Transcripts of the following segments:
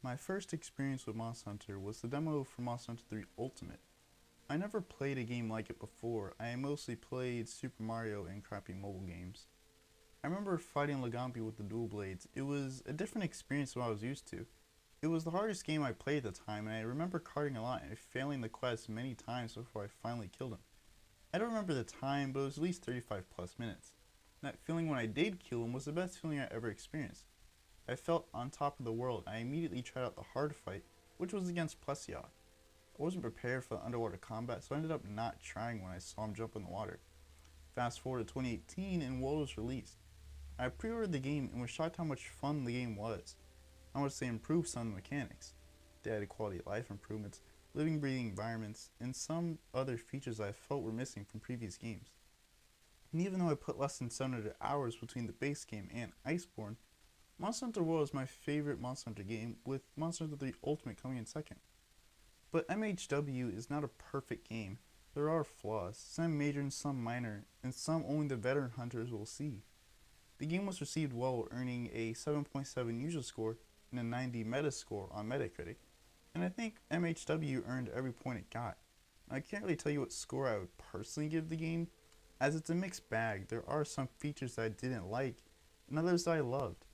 My first experience with Monster Hunter was the demo for Monster Hunter 3 Ultimate. I never played a game like it before. I mostly played Super Mario and crappy mobile games. I remember fighting Legampi with the dual blades. It was a different experience than what I was used to. It was the hardest game I played at the time, and I remember carding a lot and failing the quest many times before I finally killed him. I don't remember the time, but it was at least 35 plus minutes. And that feeling when I did kill him was the best feeling I ever experienced. I felt on top of the world. I immediately tried out the hard fight, which was against Plessia. I wasn't prepared for the underwater combat, so I ended up not trying when I saw him jump in the water. Fast forward to 2018 and World was released. I pre-ordered the game and was shocked how much fun the game was, how much they improved some of the mechanics. They added quality of life improvements, living breathing environments, and some other features I felt were missing from previous games. And even though I put less than 700 hours between the base game and Iceborne, Monster Hunter World is my favorite Monster Hunter game, with Monster Hunter 3 Ultimate coming in second. But MHW is not a perfect game. There are flaws, some major and some minor, and some only the veteran hunters will see. The game was received well, earning a 7.7 user score and a 90 Metascore on Metacritic, and I think MHW earned every point it got. I can't really tell you what score I would personally give the game, as it's a mixed bag. There are some features that I didn't like, and others that I loved.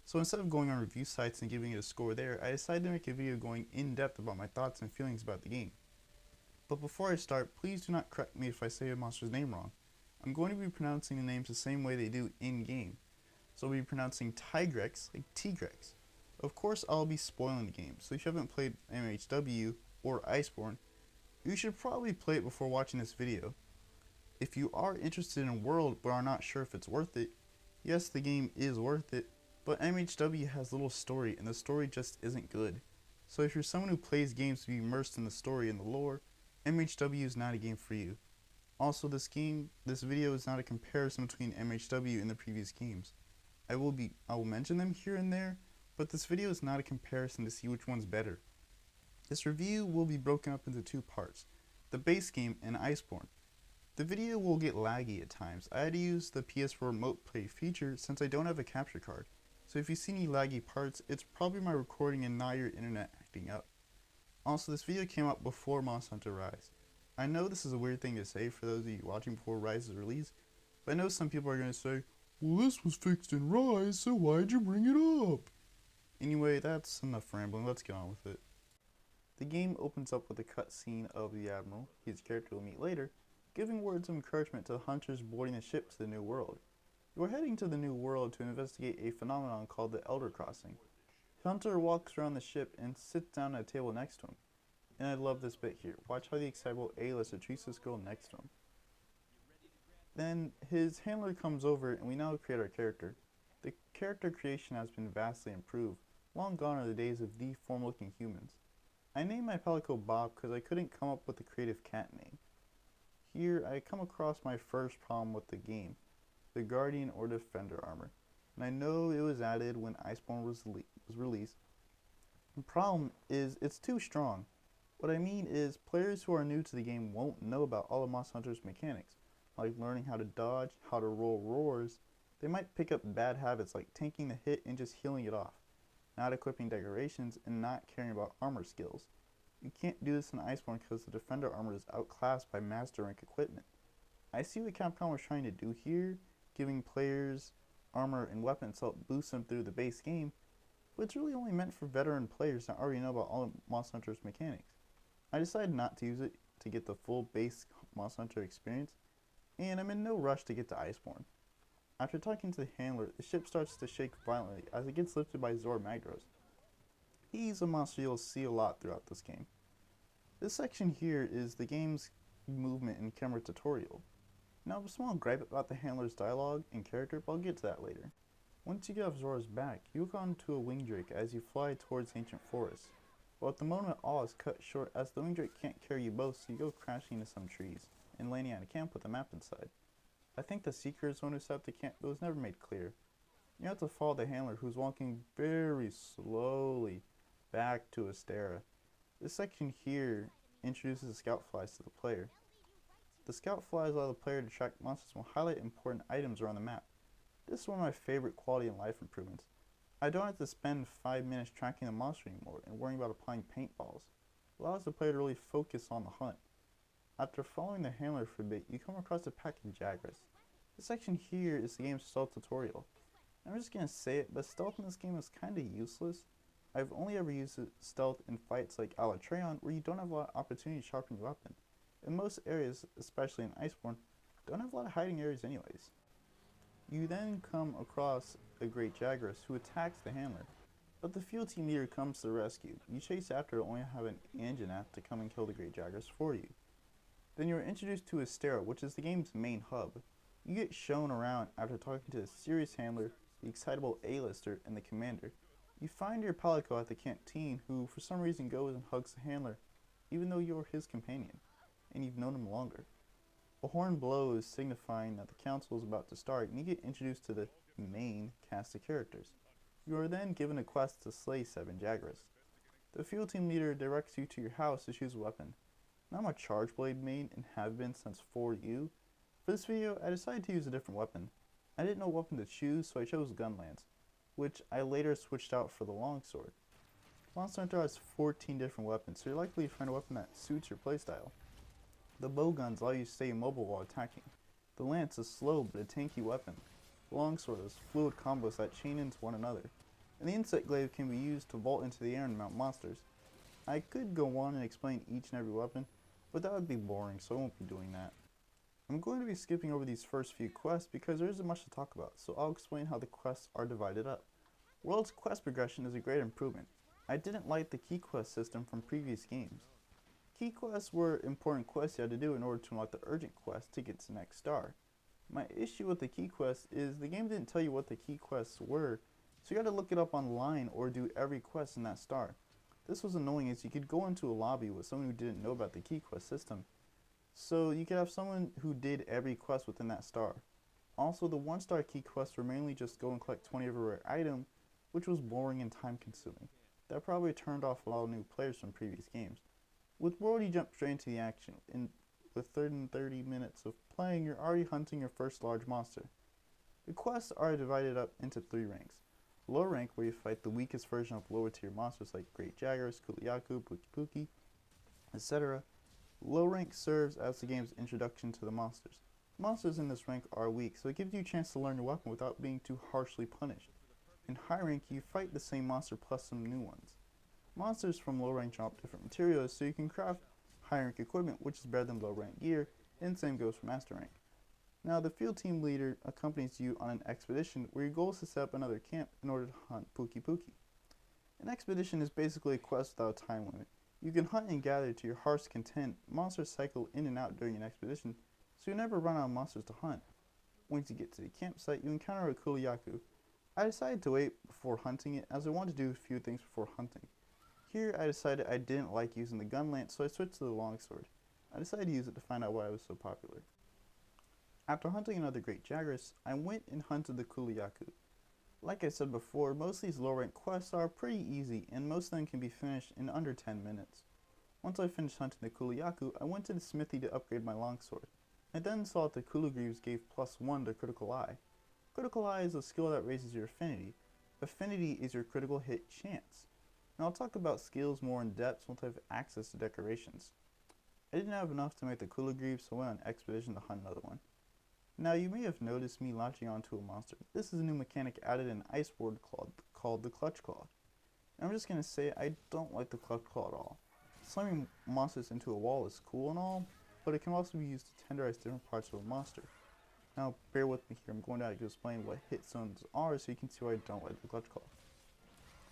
So instead of going on review sites and giving it a score there, I decided to make a video going in depth about my thoughts and feelings about the game. But before I start, please do not correct me if I say a monster's name wrong. I'm going to be pronouncing the names the same way they do in game. So I'll be pronouncing Tigrex like Tigrex. Of course I'll be spoiling the game, so if you haven't played MHW or Iceborne, you should probably play it before watching this video. If you are interested in World but are not sure if it's worth it, yes, the game is worth it, but MHW has little story and the story just isn't good. So if you're someone who plays games to be immersed in the story and the lore, MHW is not a game for you. Also, this video is not a comparison between MHW and the previous games. I will mention them here and there, but this video is not a comparison to see which one's better. This review will be broken up into two parts, the base game and Iceborne. The video will get laggy at times. I had to use the PS4 remote play feature since I don't have a capture card. So if you see any laggy parts, it's probably my recording and not your internet acting up. Also, this video came out before Monster Hunter Rise. I know this is a weird thing to say for those of you watching before Rise is released, but I know some people are going to say, well, this was fixed in Rise, so why'd you bring it up? Anyway, that's enough rambling, let's get on with it. The game opens up with a cutscene of the Admiral, his character we'll meet later, giving words of encouragement to the hunters boarding the ship to the New World. You are heading to the New World to investigate a phenomenon called the Elder Crossing. The hunter walks around the ship and sits down at a table next to him. And I love this bit here. Watch how the excitable A-lister treats this girl next to him. Then his handler comes over and we now create our character. The character creation has been vastly improved. Long gone are the days of deformed looking humans. I named my Palico Bob because I couldn't come up with a creative cat name. Here I come across my first problem with the game, the Guardian or Defender armor. And I know it was added when Iceborne was released. The problem is it's too strong. What I mean is players who are new to the game won't know about all of Monster Hunter's mechanics, like learning how to dodge, how to roll roars. They might pick up bad habits like tanking the hit and just healing it off, not equipping decorations, and not caring about armor skills. You can't do this in Iceborne because the Defender armor is outclassed by Master rank equipment. I see what Capcom was trying to do here, giving players armor and weapons to help boost them through the base game, but it's really only meant for veteran players that already know about all of Monster Hunter's mechanics. I decided not to use it to get the full base Monster Hunter experience, and I'm in no rush to get to Iceborne. After talking to the handler, the ship starts to shake violently as it gets lifted by Zor Magdaros. He's a monster you'll see a lot throughout this game. This section here is the game's movement and camera tutorial. Now I have a small gripe about the handler's dialogue and character, but I'll get to that later. Once you get off Zora's back, you hook onto a wing drake as you fly towards ancient forests. But at the moment all is cut short as the wing drake can't carry you both, so you go crashing into some trees and landing at a camp with a map inside. I think the seeker is the one who set up the camp, but it was never made clear. You have to follow the handler who's walking very slowly back to Astera. This section here introduces the scout flies to the player. The scout flies allow the player to track monsters and will highlight important items around the map. This is one of my favorite quality and life improvements. I don't have to spend 5 minutes tracking the monster anymore and worrying about applying paintballs. It allows the player to really focus on the hunt. After following the handler for a bit, you come across a pack of Jagras. This section here is the game's stealth tutorial. I'm just gonna say it, but stealth in this game is kinda useless. I've only ever used stealth in fights like a la Treon, where you don't have a lot of opportunity to sharpen your weapon. In most areas, especially in Iceborne, don't have a lot of hiding areas anyways. You then come across a great Jagras who attacks the handler, but the field team leader comes to the rescue. You chase after it, only have an Anjanath to come and kill the great Jagras for you. Then you are introduced to Astera, which is the game's main hub. You get shown around after talking to the serious handler, the excitable A-lister, and the commander. You find your Palico at the canteen, who for some reason goes and hugs the handler, even though you're his companion, and you've known him longer. A horn blows, signifying that the council is about to start, and you get introduced to the main cast of characters. You are then given a quest to slay 7 Jagras. The field team leader directs you to your house to choose a weapon. Now I'm a charge blade main and have been since 4U. For this video, I decided to use a different weapon. I didn't know what weapon to choose, so I chose Gunlance, which I later switched out for the longsword. Monster Hunter has 14 different weapons, so you're likely to find a weapon that suits your playstyle. The bowguns allow you to stay immobile while attacking. The lance is slow but a tanky weapon. The longsword has fluid combos that chain into one another. And the insect glaive can be used to vault into the air and mount monsters. I could go on and explain each and every weapon, but that would be boring, so I won't be doing that. I'm going to be skipping over these first few quests because there isn't much to talk about, so I'll explain how the quests are divided up. World's quest progression is a great improvement. I didn't like the key quest system from previous games. Key quests were important quests you had to do in order to unlock the urgent quest to get to the next star. My issue with the key quests is the game didn't tell you what the key quests were, so you had to look it up online or do every quest in that star. This was annoying as you could go into a lobby with someone who didn't know about the key quest system, so you could have someone who did every quest within that star. Also, the 1-star key quests were mainly just go and collect 20 of a rare item, which was boring and time consuming. That probably turned off a lot of new players from previous games. With World, you jump straight into the action. With 30 minutes of playing, you're already hunting your first large monster. The quests are divided up into 3 ranks. Low rank, where you fight the weakest version of lower tier monsters like Great Jagras, Kuliaku, Puki, etc. Low rank serves as the game's introduction to the monsters. Monsters in this rank are weak, so it gives you a chance to learn your weapon without being too harshly punished. In high rank, you fight the same monster plus some new ones. Monsters from low rank drop different materials, so you can craft high rank equipment, which is better than low rank gear, and same goes for master rank. Now, the field team leader accompanies you on an expedition where your goal is to set up another camp in order to hunt Puki. An expedition is basically a quest without a time limit. You can hunt and gather to your heart's content. Monsters cycle in and out during an expedition, so you never run out of monsters to hunt. Once you get to the campsite, you encounter a Kuliaku. I decided to wait before hunting it, as I wanted to do a few things before hunting. Here, I decided I didn't like using the gun lance, so I switched to the longsword. I decided to use it to find out why it was so popular. After hunting another great Jagras, I went and hunted the Kuliaku. Like I said before, most of these low rank quests are pretty easy, and most of them can be finished in under 10 minutes. Once I finished hunting the Kuliaku, I went to the smithy to upgrade my longsword. I then saw that the Kulagreaves gave +1 to Critical Eye. Critical Eye is a skill that raises your affinity. Affinity is your critical hit chance. Now I'll talk about skills more in depth once I have access to decorations. I didn't have enough to make the Kulagreaves, so I went on an expedition to hunt another one. Now you may have noticed me latching onto a monster. This is a new mechanic added in Iceborne called the Clutch Claw. And I'm just going to say I don't like the Clutch Claw at all. Slamming monsters into a wall is cool and all, but it can also be used to tenderize different parts of a monster. Now bear with me here, I'm going to explain what hit zones are so you can see why I don't like the Clutch Claw.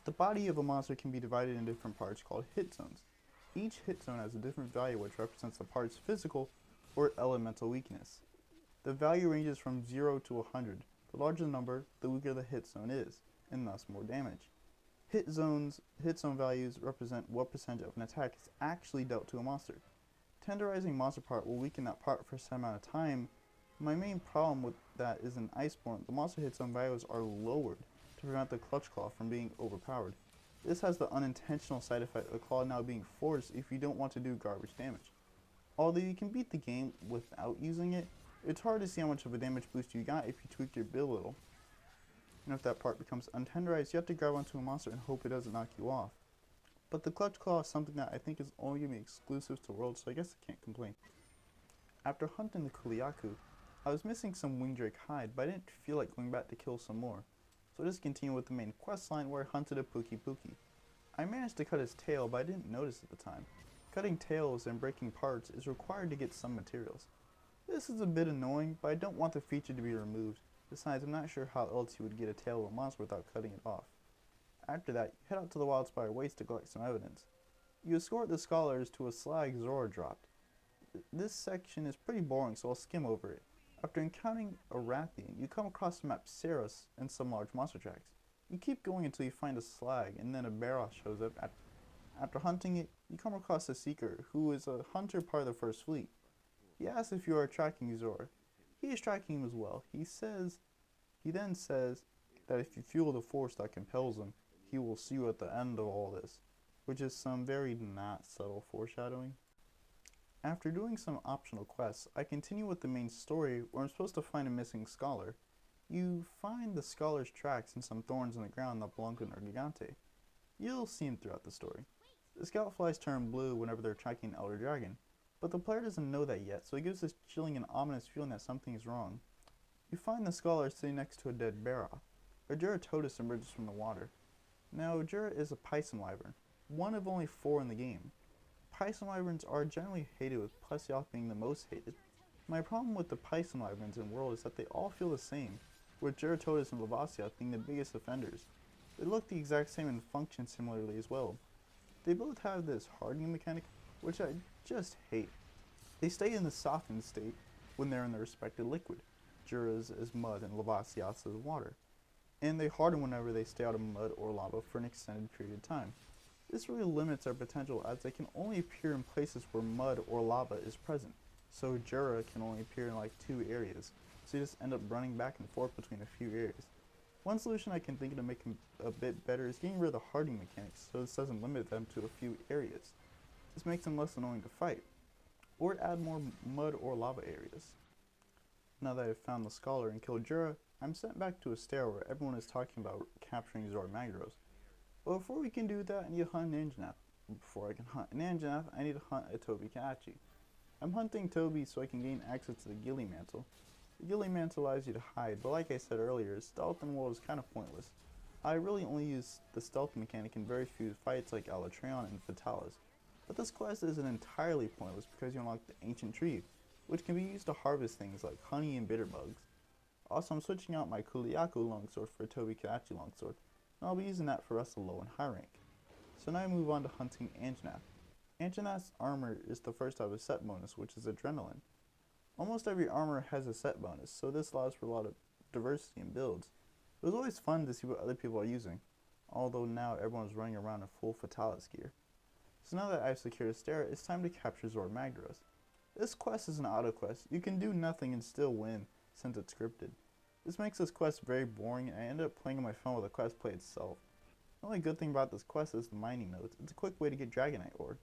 The body of a monster can be divided into different parts called hit zones. Each hit zone has a different value which represents the part's physical or elemental weakness. The value ranges from 0 to 100. The larger the number, the weaker the hit zone is, and thus more damage. Hit zone values represent what percentage of an attack is actually dealt to a monster. Tenderizing monster part will weaken that part for a set amount of time. My main problem with that is in Iceborne, the monster hit zone values are lowered to prevent the Clutch Claw from being overpowered. This has the unintentional side effect of the claw now being forced if you don't want to do garbage damage. Although you can beat the game without using it, it's hard to see how much of a damage boost you got if you tweak your build a little. and if that part becomes untenderized, you have to grab onto a monster and hope it doesn't knock you off. But the clutch claw is something that I think is only going to be exclusive to World, so I guess I can't complain. After hunting the Kuliaku, I was missing some wingdrake hide, but I didn't feel like going back to kill some more, so I just continued with the main questline where I hunted a Puki. I managed to cut his tail, but I didn't notice at the time. Cutting tails and breaking parts is required to get some materials. This is a bit annoying, but I don't want the feature to be removed. Besides, I'm not sure how else you would get a tail of a monster without cutting it off. After that, you head out to the Wildspire Waste to collect some evidence. You escort the scholars to a slag Zora dropped. This section is pretty boring, so I'll skim over it. After encountering a Rathian, you come across the map Saros and some large monster tracks. You keep going until you find a slag, and then a Baroth shows up. After hunting it, you come across a Seeker, who is a hunter part of the First Fleet. He asks if you are tracking Zora. He is tracking him as well. He then says that if you fuel the force that compels him, he will see you at the end of all this, which is some very not subtle foreshadowing. After doing some optional quests, I continue with the main story where I'm supposed to find a missing scholar. You find the scholar's tracks and some thorns in the ground that belong to an Gigante. You'll see him throughout the story. The scout flies turn blue whenever they're tracking an Elder Dragon, but the player doesn't know that yet, so it gives this chilling and ominous feeling that something is wrong. You find the scholar sitting next to a dead Baroth. A Juratotus emerges from the water. Now, Jura is a Python wyvern, one of only 4 in the game. Python wyverns are generally hated, with Plesioth being the most hated. My problem with the Python wyverns in World is that they all feel the same, with Juratotus and Lavasioth being the biggest offenders. They look the exact same and function similarly as well. They both have this hardening mechanic, which I just hate. They stay in the softened state when they're in their respective liquid. Jura's is mud and Lavasioth's is water. And they harden whenever they stay out of mud or lava for an extended period of time. This really limits their potential, as they can only appear in places where mud or lava is present, so Jura can only appear in like 2 areas, so you just end up running back and forth between a few areas. One solution I can think of to make them a bit better is getting rid of the hardening mechanics, so this doesn't limit them to a few areas. This makes them less annoying to fight, or add more mud or lava areas. Now that I've found the scholar and killed Jura, I'm sent back to a stair where everyone is talking about capturing Zora Magdaros. But before we can do that, I need to hunt an Anjanath. Before I can hunt an Anjanath, I need to hunt a Toby Kaachi. I'm hunting Toby so I can gain access to the Gilly Mantle. The Gilly Mantle allows you to hide, but like I said earlier, stealth in World is kind of pointless. I really only use the stealth mechanic in very few fights like Alatreon and Fatalis. But this quest isn't entirely pointless because you unlock the Ancient Tree, which can be used to harvest things like honey and bitter bugs. Also, I'm switching out my Kuliaku longsword for a Toby Kaachi longsword, and I'll be using that for us low and high rank. So now I move on to hunting Anjanath. Anjanath's armor is the first to have a set bonus, which is Adrenaline. Almost every armor has a set bonus, so this allows for a lot of diversity in builds. It was always fun to see what other people are using, although now everyone's running around in full Fatalis gear. So now that I've secured a stair, it's time to capture Zora Magdaros. This quest is an auto quest. You can do nothing and still win, since it's scripted. This makes this quest very boring, and I ended up playing on my phone while the quest play itself. The only good thing about this quest is the mining nodes. It's a quick way to get Dragonite ore.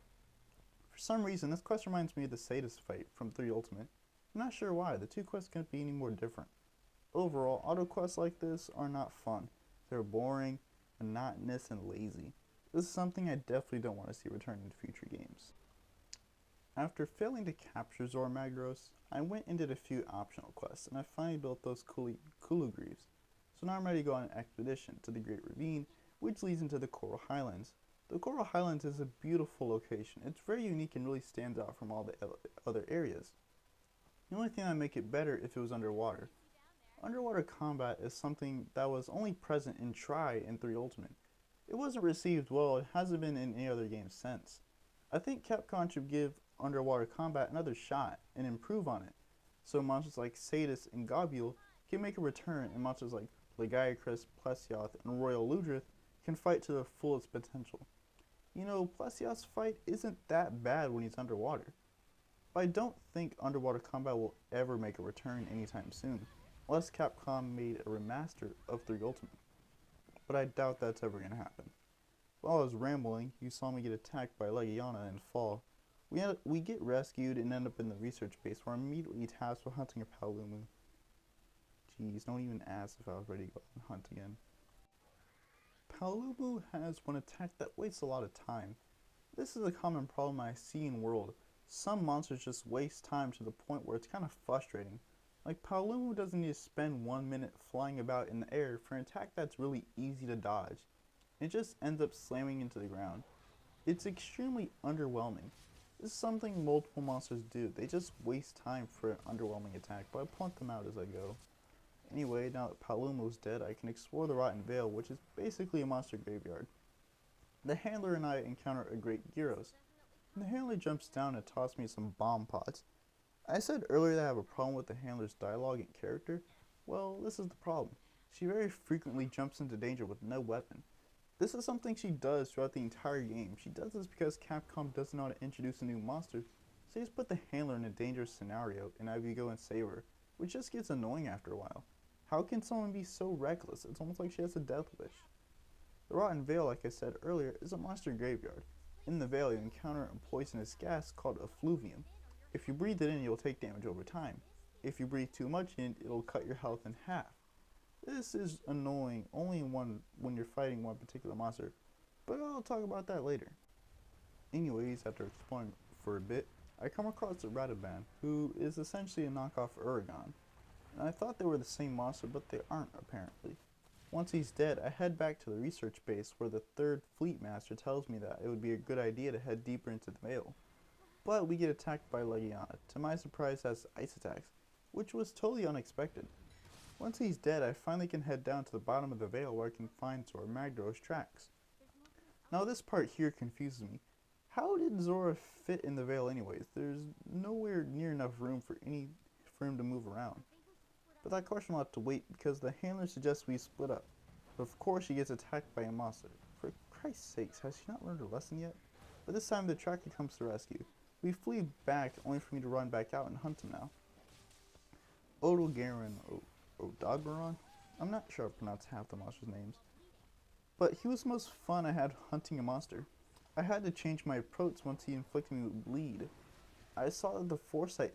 For some reason, this quest reminds me of the Sadist fight from 3 Ultimate. I'm not sure why, the 2 quests couldn't be any more different. Overall, auto quests like this are not fun. They're boring, monotonous, and lazy. This is something I definitely don't want to see return in future games. After failing to capture Zora Magdaros, I went and did a few optional quests, and I finally built those Kulu Greaves. So now I'm ready to go on an expedition to the Great Ravine, which leads into the Coral Highlands. The Coral Highlands is a beautiful location. It's very unique and really stands out from all the other areas. The only thing that would make it better if it was underwater. Underwater combat is something that was only present in Tri and 3 Ultimate. It wasn't received well, it hasn't been in any other game since. I think Capcom should give underwater combat another shot and improve on it, so monsters like Sadist and Gobule can make a return, and monsters like Legiacris, Plesioth, and Royal Ludrith can fight to their fullest potential. You know, Plesioth's fight isn't that bad when he's underwater, but I don't think underwater combat will ever make a return anytime soon, unless Capcom made a remaster of 3 Ultimate. But I doubt that's ever going to happen. While I was rambling, you saw me get attacked by Legiana and fall. We get rescued and end up in the research base where I'm immediately tasked with hunting a Paolumu. Jeez, don't even ask if I was ready to go and hunt again. Palubu has one attack that wastes a lot of time. This is a common problem I see in World. Some monsters just waste time to the point where it's kind of frustrating. Like Palubu doesn't need to spend 1 minute flying about in the air for an attack that's really easy to dodge. It just ends up slamming into the ground. It's extremely underwhelming. This is something multiple monsters do. They just waste time for an underwhelming attack, but I point them out as I go. Anyway, now that Palumo's dead, I can explore the Rotten Vale, which is basically a monster graveyard. The handler and I encounter a great Gyros. The handler jumps down and tosses me some bomb pods. I said earlier that I have a problem with the handler's dialogue and character. Well, this is the problem. She very frequently jumps into danger with no weapon. This is something she does throughout the entire game. She does this because Capcom doesn't know how to introduce a new monster, so they just put the handler in a dangerous scenario and have you go and save her, which just gets annoying after a while. How can someone be so reckless? It's almost like she has a death wish. The Rotten Vale, like I said earlier, is a monster graveyard. In the vale, you encounter a poisonous gas called effluvium. If you breathe it in, you'll take damage over time. If you breathe too much in, it'll cut your health in half. This is annoying only when you're fighting one particular monster, but I'll talk about that later. Anyways, after exploring for a bit, I come across a Radaban, who is essentially a knockoff Uragan. And I thought they were the same monster, but they aren't apparently. Once he's dead, I head back to the research base where the third fleet master tells me that it would be a good idea to head deeper into the Vale. But we get attacked by Legiana. To my surprise, has ice attacks, which was totally unexpected. Once he's dead, I finally can head down to the bottom of the Vale where I can find Zora Magdaros' tracks. Now this part here confuses me. How did Zora fit in the Vale anyways? There's nowhere near enough room for him to move around. But that question will have to wait because the handler suggests we split up. But of course she gets attacked by a monster. For Christ's sakes, has she not learned her lesson yet? But this time the tracker comes to rescue. We flee back only for me to run back out and hunt him now. Odogbaron? I'm not sure I pronounced half the monster's names. But he was the most fun I had hunting a monster. I had to change my approach once he inflicted me with bleed. I saw that the foresight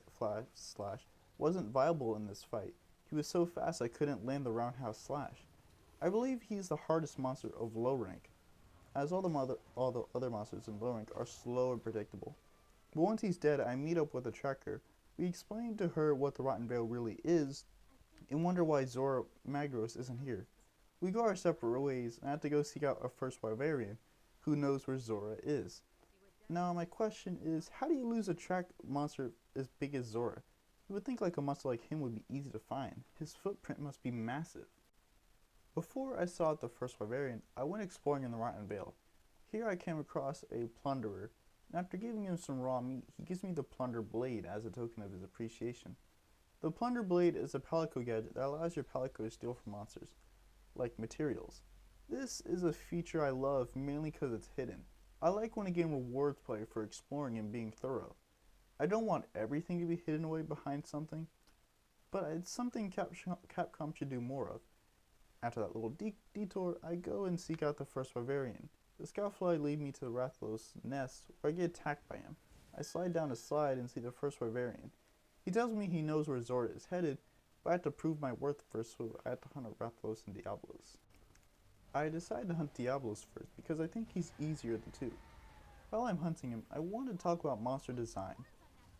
slash wasn't viable in this fight. He was so fast I couldn't land the roundhouse slash. I believe he's the hardest monster of low rank, as all the other monsters in low rank are slow and predictable. But once he's dead, I meet up with the tracker. We explain to her what the Rotten Vale really is, and wonder why Zora Magdaros isn't here. We go our separate ways, and I have to go seek out a first Wyverian, who knows where Zora is. Now my question is, how do you lose a track monster as big as Zora? You would think like a monster like him would be easy to find. His footprint must be massive. Before I saw the first Wyverian, I went exploring in the Rotten Vale. Here I came across a plunderer, and after giving him some raw meat, he gives me the plunder blade as a token of his appreciation. The plunder blade is a palico gadget that allows your palico to steal from monsters, like materials. This is a feature I love mainly because it's hidden. I like when a game rewards player for exploring and being thorough. I don't want everything to be hidden away behind something, but it's something Capcom should do more of. After that little detour, I go and seek out the first Wyverian. The scoutfly lead me to the Rathalos' nest, where I get attacked by him. I slide down a slide and see the first Wyverian. He tells me he knows where Zora is headed, but I have to prove my worth first, so I have to hunt Rathalos and Diablos. I decide to hunt Diablos first because I think he's easier of the two. While I'm hunting him, I want to talk about monster design.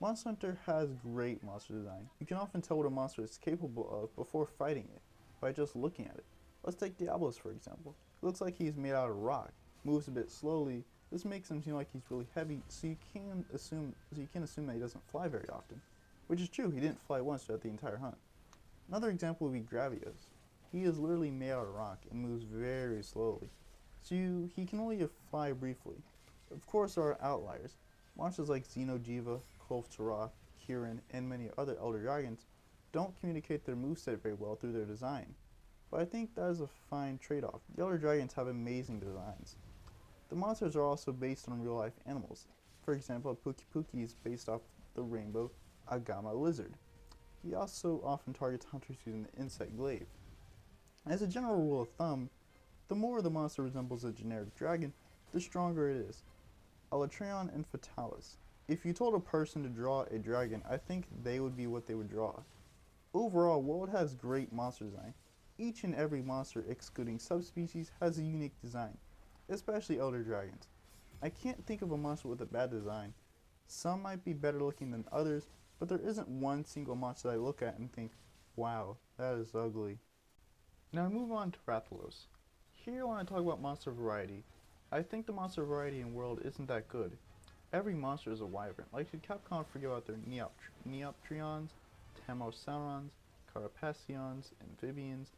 Monster Hunter has great monster design. You can often tell what a monster is capable of before fighting it, by just looking at it. Let's take Diablos for example. It looks like he's made out of rock, moves a bit slowly. This makes him seem like he's really heavy, so you can assume that he doesn't fly very often. Which is true, he didn't fly once throughout the entire hunt. Another example would be Gravios. He is literally made out of rock and moves very slowly, so he can only fly briefly. Of course there are outliers. Monsters like Xeno'jiiva, Kulve Taroth, Kirin, and many other Elder Dragons don't communicate their moveset very well through their design. But I think that is a fine trade-off. The Elder Dragons have amazing designs. The monsters are also based on real-life animals. For example, Puki Puki is based off the rainbow Agama lizard. He also often targets hunters using the insect glaive. As a general rule of thumb, the more the monster resembles a generic dragon, the stronger it is. Alatreon and Fatalis. If you told a person to draw a dragon, I think they would be what they would draw. Overall, World has great monster design. Each and every monster, excluding subspecies, has a unique design, especially Elder Dragons. I can't think of a monster with a bad design. Some might be better looking than others, but there isn't one single monster that I look at and think, wow, that is ugly. Now move on to Rathalos. Here I want to talk about monster variety. I think the monster variety in World isn't that good. Every monster is a wyvern. Like, did Capcom forget about their Neoptrions, Tamosaurons, Carapacions, Amphibians?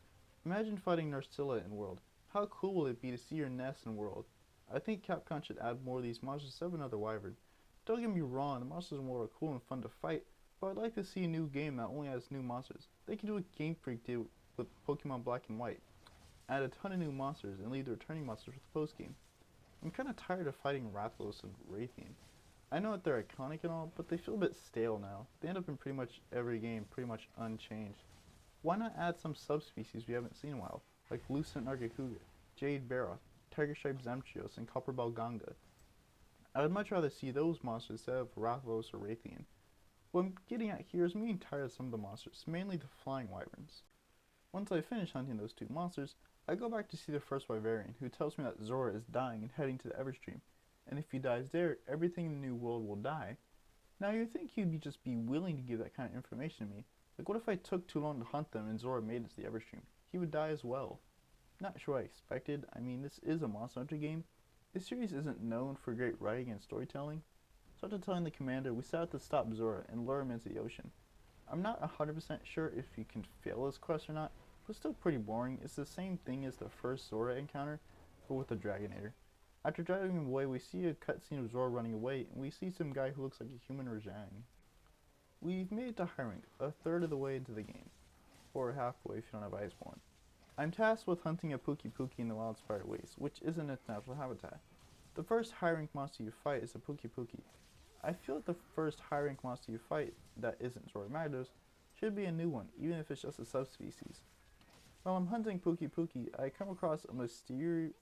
Imagine fighting Narcilla in World. How cool would it be to see your nest in World? I think Capcom should add more of these monsters instead of another wyvern. Don't get me wrong, the monsters in World are cool and fun to fight, but I'd like to see a new game that only has new monsters. They can do what Game Freak did with Pokemon Black and White. Add a ton of new monsters and leave the returning monsters with the post game. I'm kinda tired of fighting Rathalos and Raytheon. I know that they're iconic and all, but they feel a bit stale now. They end up in pretty much every game, pretty much unchanged. Why not add some subspecies we haven't seen in a while, like Lucent Nargacuga, Jade Baroth, Tiger Stripe Zamtrios, and Copper Bell Ganga? I would much rather see those monsters instead of Rathalos or Raytheon. What I'm getting at here is me getting tired of some of the monsters, mainly the flying wyverns. Once I finish hunting those two monsters, I go back to see the first Wyverian, who tells me that Zora is dying and heading to the Everstream, and if he dies there, everything in the new world will die. Now you'd think he'd just be willing to give that kind of information to me. Like, what if I took too long to hunt them and Zora made it to the Everstream? He would die as well. Not sure what I expected. I mean, this is a Monster Hunter game. This series isn't known for great writing and storytelling. So after telling the commander, we set out to stop Zora and lure him into the ocean. I'm not 100% sure if you can fail this quest or not, but still pretty boring. It's the same thing as the first Zora encounter, but with a Dragonator. After driving him away, we see a cutscene of Zora running away, and we see some guy who looks like a human Rajang. We've made it to high rank, a third of the way into the game, or halfway if you don't have Iceborne. I'm tasked with hunting a Pookie Pookie in the Wild Spider Waste, which isn't its natural habitat. The first high rank monster you fight is a Pookie Pookie. I feel like the first high rank monster you fight that isn't Zora Magdos should be a new one, even if it's just a subspecies. While I'm hunting Pookie Pookie, I come across a mysterious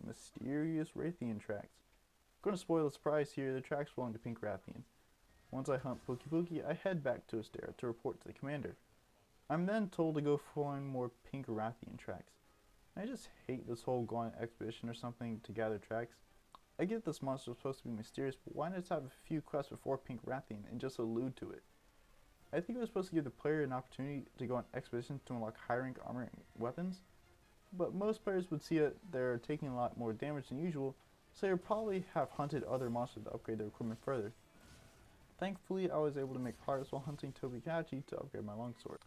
Raytheon tracks. Gonna spoil the surprise here, the tracks belong to Pink Rathian. Once I hunt Pookie Pookie, I head back to Astera to report to the commander. I'm then told to go find more Pink Rathian tracks. I just hate this whole go on expedition or something to gather tracks. I get this monster is supposed to be mysterious, but why not just have a few quests before Pink Rathian and just allude to it? I think it was supposed to give the player an opportunity to go on expeditions to unlock high rank armor and weapons, but most players would see that they're taking a lot more damage than usual, so they'll probably have hunted other monsters to upgrade their equipment further. Thankfully, I was able to make progress while hunting Tobikachi to upgrade my longsword.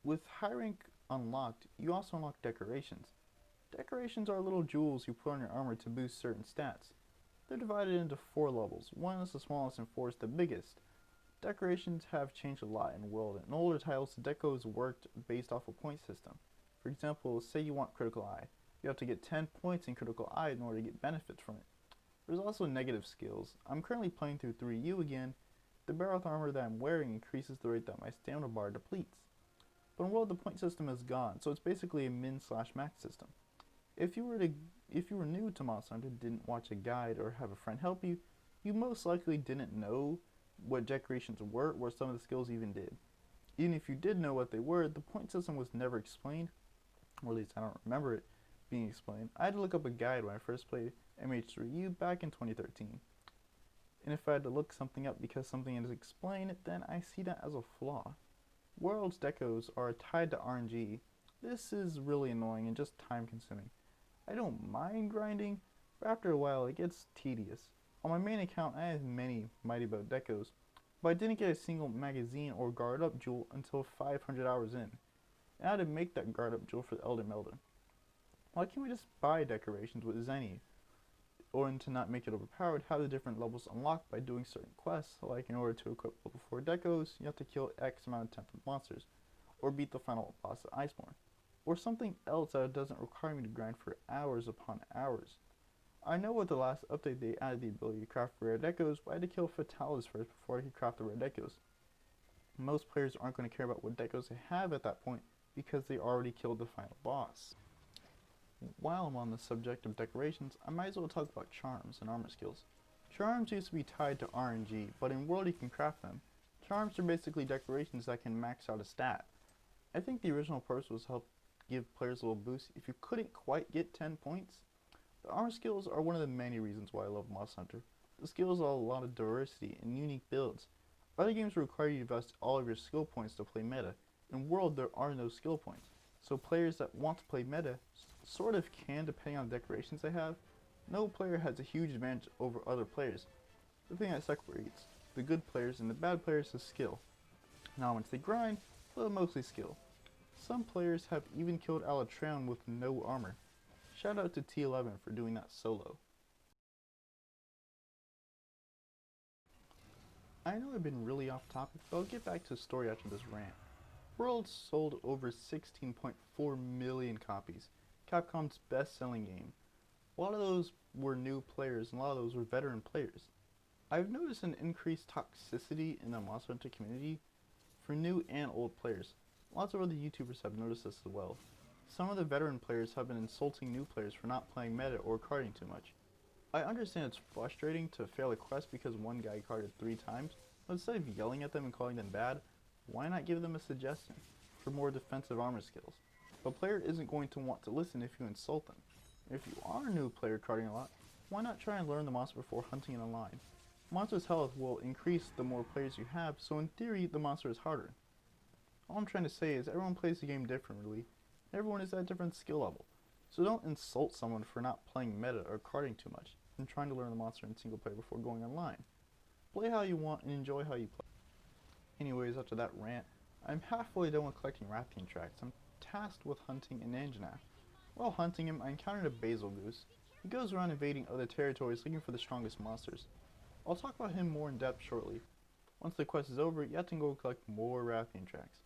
With high rank unlocked, you also unlock decorations. Decorations are little jewels you put on your armor to boost certain stats. They're divided into 4 levels. 1 is the smallest and 4 is the biggest. Decorations have changed a lot in World. In older titles, the decos worked based off a point system. For example, say you want Critical Eye. You have to get 10 points in Critical Eye in order to get benefits from it. There's also negative skills. I'm currently playing through 3U again. The Baroth armor that I'm wearing increases the rate that my stamina bar depletes. But in World, the point system is gone, so it's basically a min/max system. If you were new to Monster Hunter, didn't watch a guide, or have a friend help you, you most likely didn't know what decorations were, or some of the skills even did. Even if you did know what they were, the point system was never explained, or at least I don't remember it being explained. I had to look up a guide when I first played MH3U back in 2013. And if I had to look something up because something is explained, then I see that as a flaw. World's decos are tied to RNG. This is really annoying and just time consuming. I don't mind grinding, but after a while it gets tedious. On my main account I have many Mighty Bow decos, but I didn't get a single magazine or guard up jewel until 500 hours in. And I had to make that guard up jewel for the Elder Melder. Why can't we just buy decorations with Zenny? Or to not make it overpowered, have the different levels unlocked by doing certain quests, like in order to equip level 4 decos, you have to kill X amount of tempered monsters, or beat the final boss at Iceborne, or something else that doesn't require me to grind for hours upon hours. I know with the last update they added the ability to craft rare decos, but I had to kill Fatalis first before I could craft the rare decos. Most players aren't going to care about what decos they have at that point, because they already killed the final boss. While I'm on the subject of decorations, I might as well talk about charms and armor skills. Charms used to be tied to RNG, but in World you can craft them. Charms are basically decorations that can max out a stat. I think the original purpose was to help give players a little boost if you couldn't quite get 10 points. The armor skills are one of the many reasons why I love Monster Hunter. The skills allow a lot of diversity and unique builds. Other games require you to invest all of your skill points to play meta. In World, there are no skill points, so players that want to play meta sort of can depending on the decorations they have. No player has a huge advantage over other players. The thing that separates the good players and the bad players is skill. Now once they grind, well, mostly skill. Some players have even killed Alatreon with no armor. Shout out to T11 for doing that solo. I know I've been really off topic, but I'll get back to the story after this rant. World sold over 16.4 million copies, Capcom's best-selling game. A lot of those were new players and a lot of those were veteran players. I've noticed an increased toxicity in the Monster Hunter community for new and old players. Lots of other YouTubers have noticed this as well. Some of the veteran players have been insulting new players for not playing meta or carding too much. I understand it's frustrating to fail a quest because one guy carded 3 times, but instead of yelling at them and calling them bad, why not give them a suggestion for more defensive armor skills? A player isn't going to want to listen if you insult them. If you are a new player carding a lot, why not try and learn the monster before hunting it online? Monster's health will increase the more players you have, so in theory the monster is harder. All I'm trying to say is everyone plays the game differently, and everyone is at a different skill level. So don't insult someone for not playing meta or carding too much, and trying to learn the monster in single player before going online. Play how you want and enjoy how you play. Anyways, after that rant, I'm halfway done with collecting Rathian tracks. I'm tasked with hunting an Anjanath. While hunting him, I encountered a Basil Goose. He goes around invading other territories looking for the strongest monsters. I'll talk about him more in depth shortly. Once the quest is over, you have to go collect more Rathian tracks.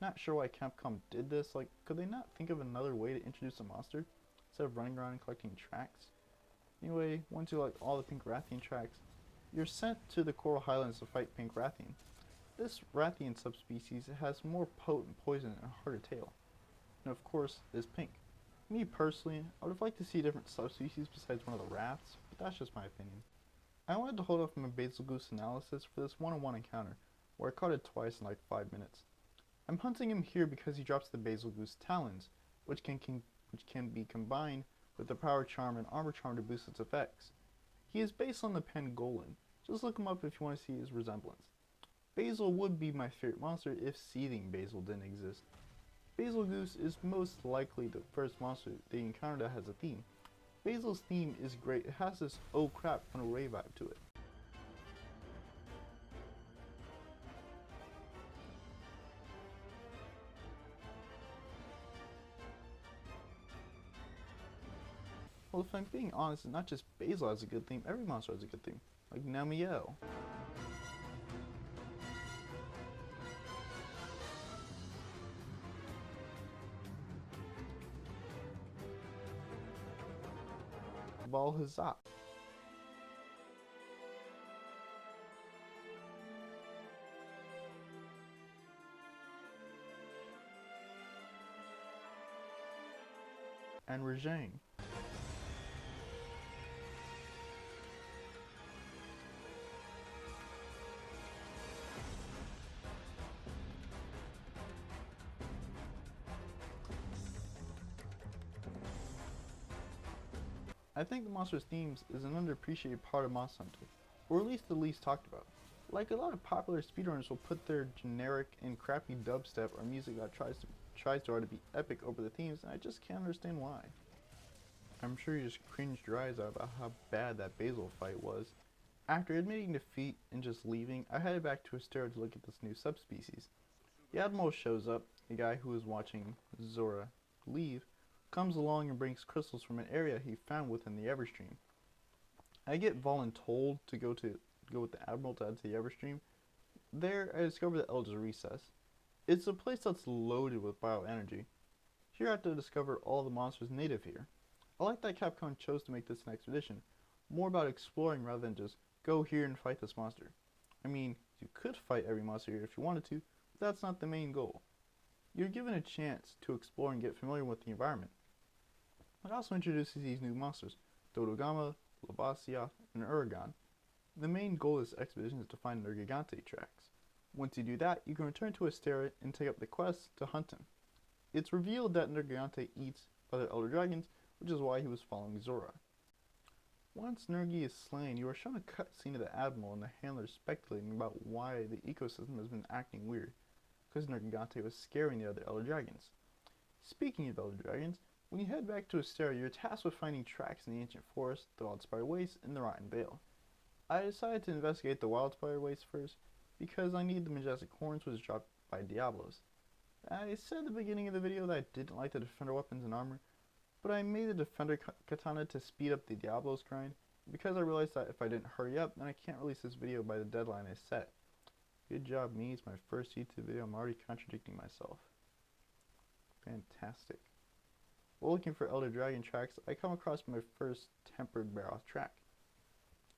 Not sure why Capcom did this, could they not think of another way to introduce a monster, instead of running around and collecting tracks? Anyway, once you collect all the pink Rathian tracks, you're sent to the Coral Highlands to fight Pink Rathian. This Rathian subspecies has more potent poison and a harder tail, and of course, is pink. Me personally, I would have liked to see a different subspecies besides one of the rats, but that's just my opinion. I wanted to hold off my Basil Goose analysis for this one-on-one encounter, where I caught it twice in like 5 minutes. I'm hunting him here because he drops the Basil Goose talons, which can be combined with the power charm and armor charm to boost its effects. He is based on the pangolin. Just look him up if you want to see his resemblance. Basil would be my favorite monster if Seething Basil didn't exist. Basil Goose is most likely the first monster they encountered that has a theme. Basil's theme is great. It has this oh crap kind of Ray vibe to it. Well, if I'm being honest, it's not just Basil has a good theme, every monster has a good theme. Like Namiel. Valhazak. And Rajang. I think the monster's themes is an underappreciated part of Monster Hunter, or at least the least talked about. Like a lot of popular speedrunners will put their generic and crappy dubstep or music that tries to be epic over the themes, and I just can't understand why. I'm sure you just cringed your eyes out about how bad that Basil fight was. After admitting defeat and just leaving, I headed back to Astera to look at this new subspecies. The Admiral shows up, the guy who was watching Zora leave, comes along and brings crystals from an area he found within the Everstream. I get voluntold to go with the Admiral to add to the Everstream. There, I discover the Elder's Recess. It's a place that's loaded with bioenergy. Here I have to discover all the monsters native here. I like that Capcom chose to make this an expedition, more about exploring rather than just go here and fight this monster. I mean, you could fight every monster here if you wanted to, but that's not the main goal. You're given a chance to explore and get familiar with the environment. It also introduces these new monsters, Dodogama, Labasia, and Uragan. The main goal of this expedition is to find their Gigante tracks. Once you do that, you can return to Astera and take up the quest to hunt him. It's revealed that Nergigante eats other Elder Dragons, which is why he was following Zora. Once Nergi is slain, you are shown a cutscene of the Admiral and the handlers speculating about why the ecosystem has been acting weird, because Nergigante was scaring the other Elder Dragons. Speaking of Elder Dragons, when you head back to Astera, you're tasked with finding tracks in the Ancient Forest, the Wildspire Waste, and the Rotten Vale. I decided to investigate the Wildspire Waste first, because I need the Majestic Horns, which dropped by Diablos. I said at the beginning of the video that I didn't like the Defender weapons and armor, but I made the Defender Katana to speed up the Diablos grind, because I realized that if I didn't hurry up, then I can't release this video by the deadline I set. Good job me, it's my first YouTube video, I'm already contradicting myself. Fantastic. While looking for Elder Dragon tracks, I come across my first Tempered Barroth track.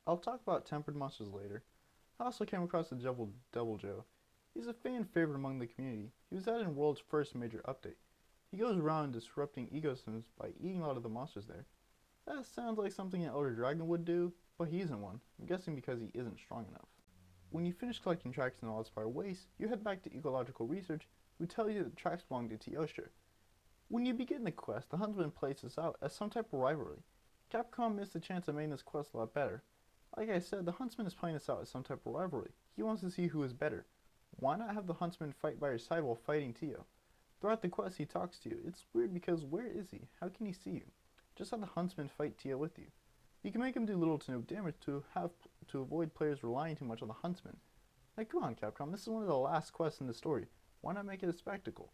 I'll talk about tempered monsters later. I also came across the Devil Joe. He's a fan favorite among the community. He was added in World's first major update. He goes around disrupting ecosystems by eating a lot of the monsters there. That sounds like something an Elder Dragon would do, but he isn't one. I'm guessing because he isn't strong enough. When you finish collecting tracks in the Wildspire Waste, you head back to Ecological Research, who tell you that the tracks belong to Teostra. When you begin the quest, the Huntsman plays this out as some type of rivalry. Capcom missed the chance of making this quest a lot better. Like I said, the Huntsman is playing this out as some type of rivalry. He wants to see who is better. Why not have the Huntsman fight by your side while fighting Tio? Throughout the quest he talks to you. It's weird because where is he? How can he see you? Just have the Huntsman fight Tio with you. You can make him do little to no damage to avoid players relying too much on the Huntsman. Like, come on Capcom, this is one of the last quests in the story. Why not make it a spectacle?